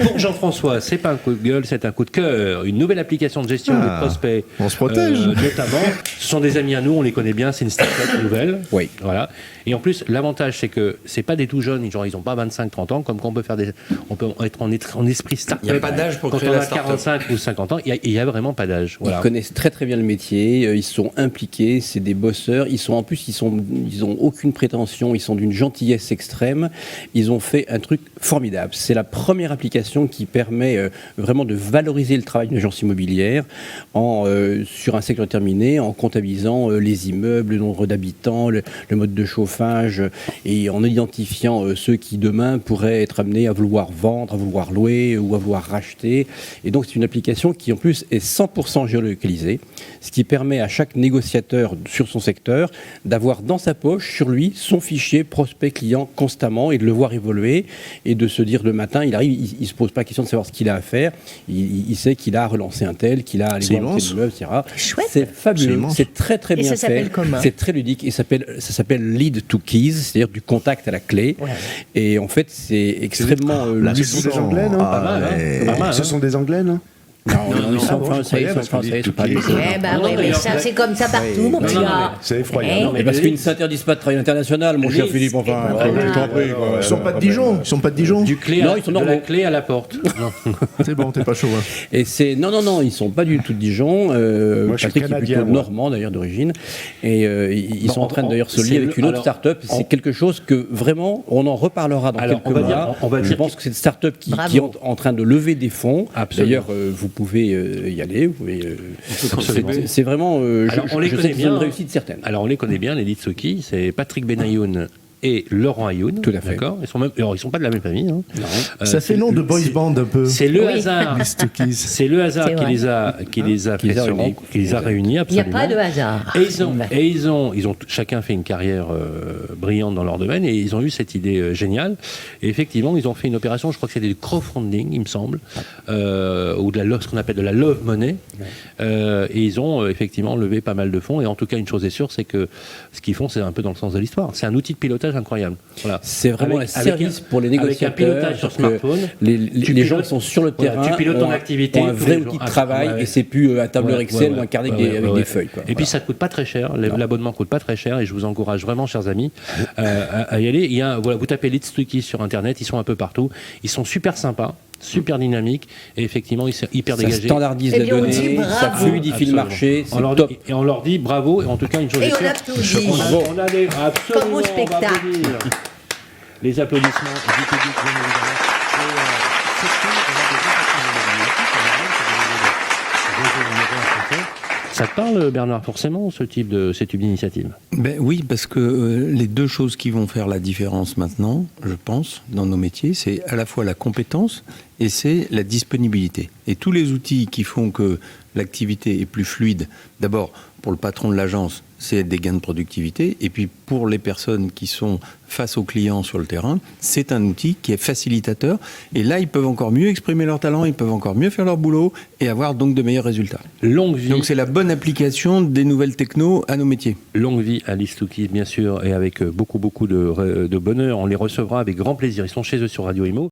Pour Jean-François, c'est pas un coup de gueule, c'est un coup de cœur. Une nouvelle application de gestion des prospects. On se protège. Notamment, ce sont des amis à nous, on les connaît bien, c'est une start-up nouvelle. Oui. Voilà. Et en plus, l'avantage, c'est que c'est pas des tout jeunes, genre ils ont pas 25-30 ans, comme qu'on peut faire on peut être en esprit start-up. Il n'y a pas d'âge pour quand créer on la a start-up. 45 ou 50 ans, il y a vraiment pas d'âge. Voilà. Ils connaissent très très bien le métier, ils sont impliqués, c'est des bosseurs, ils ont aucune prétention, ils sont d'une gentillesse extrême, ils ont fait un truc formidable. C'est la première application qui permet vraiment de valoriser le travail d'une agence immobilière sur un secteur terminé, en comptabilisant les immeubles, le nombre d'habitants, le mode de chauffage, et en identifiant ceux qui demain pourraient être amenés à vouloir vendre, à vouloir louer ou à vouloir racheter. Et donc c'est une application qui en plus est 100% géolocalisée, ce qui permet à chaque négociateur sur son secteur d'avoir dans sa poche, sur lui, son fichier prospect client constamment et de le voir évoluer et de se dire le matin, il arrive, il ne se pose pas la question de savoir ce qu'il a à faire, il sait qu'il a à relancer un tel, qu'il a à aller voir ses immeubles, etc. Chouette. C'est fabuleux, c'est très très Et bien ça fait, s'appelle comment ? c'est très ludique et ça s'appelle Lead to Keys, c'est-à-dire du contact à la clé. Ouais. Et en fait, c'est extrêmement Là, ce ludique. sont des Anglais, non? Pas mal, Pas mal, ce sont des Anglais, non? Non, ils sont français, ils sont pas des Eh ben Non, oui, mais mais alors, ça c'est comme ça partout, mon petit non, gars. C'est effroyable. Eh, Non, mais Et parce les- qu'ils ne s'interdisent pas de travail international, mon cher Les- Philippe, enfin, voilà. je t'en prie, quoi. Ils sont pas de Dijon. Ils sont pas de Dijon. Du clé Non, à, ils sont de la normaux. clé à la porte. Non. C'est bon, t'es pas chaud. Hein. Et c'est non, ils sont pas du tout de Dijon. Moi, je suis Patrick est canadien, plutôt moi. normand d'ailleurs d'origine. Et ils Bon, sont en train d'ailleurs se c'est lier avec une autre alors, start-up. C'est quelque chose que vraiment, on en reparlera dans Alors, quelques on va dire- mois. on va Je dire pense que c'est une start-up qui Bravo. est en train de lever des fonds. Absolument. D'ailleurs, vous pouvez y aller. Vous pouvez, Absolument. c'est vraiment. Alors, on les je sais connaît qu'ils ont bien. une réussite certaine. Alors on les connaît bien, les Litsuki, c'est Patrick Benayoun et Laurent Ayoun. Tout à fait. D'accord. Ils sont pas de la même famille. Hein. Ça fait nom de boys band un peu. C'est le Oui. hasard. Les Stookies. C'est le hasard C'est qui vrai. les a Qui les a réunis. réunis Il n'y a absolument. pas de hasard. Et ils ont chacun fait une carrière brillante dans leur domaine et ils ont eu cette idée géniale. Et effectivement, ils ont fait une opération, je crois que c'était du crowdfunding, il me semble, ou de ce qu'on appelle de la love money. Et ils ont effectivement levé pas mal de fonds. Et en tout cas, une chose est sûre, c'est que ce qu'ils font, c'est un peu dans le sens de l'histoire. C'est un outil de pilotage incroyable. Voilà. C'est vraiment un service pour les négociateurs. Avec un pilotage sur que smartphone. Les gens qui sont sur le Voilà, terrain tu pilotes ton ont activité ont un tous vrai les outil jours. de travail Ouais. et c'est plus un tableur Ouais, Excel ouais, ou un carnet ouais, avec ouais. des feuilles. Quoi. Et puis ça coûte pas très cher, l'abonnement coûte pas très cher et je vous encourage vraiment, chers amis, à y aller. Vous tapez Litsuki sur internet, ils sont un peu partout, ils sont super sympas, super dynamiques et effectivement ils sont hyper Ça dégagés. standardise Eh les bien, on données, dit ça bravo. fluidifie le marché, c'est top. Et on leur dit bravo et en tout cas une chose Et est on sûre, applaudit. on a des absolument Comme au on va spectacle. applaudir. Les applaudissements du public, bien évidemment. Et, surtout, on a des gens qui sont dans le métier, qui ont des réseaux numéro un français. Ça te parle, Bernard, forcément, ce type d'initiative? Ben oui, parce que les deux choses qui vont faire la différence maintenant, je pense, dans nos métiers, c'est à la fois la compétence et c'est la disponibilité. Et tous les outils qui font que l'activité est plus fluide, d'abord pour le patron de l'agence, c'est des gains de productivité, et puis pour les personnes qui sont face aux clients sur le terrain, c'est un outil qui est facilitateur, et là ils peuvent encore mieux exprimer leur talent, ils peuvent encore mieux faire leur boulot, et avoir donc de meilleurs résultats. Longue vie. Donc c'est la bonne application des nouvelles techno à nos métiers. Longue vie à Litsuki, bien sûr, et avec beaucoup de bonheur. On les recevra avec grand plaisir. Ils sont chez eux sur Radio Imo.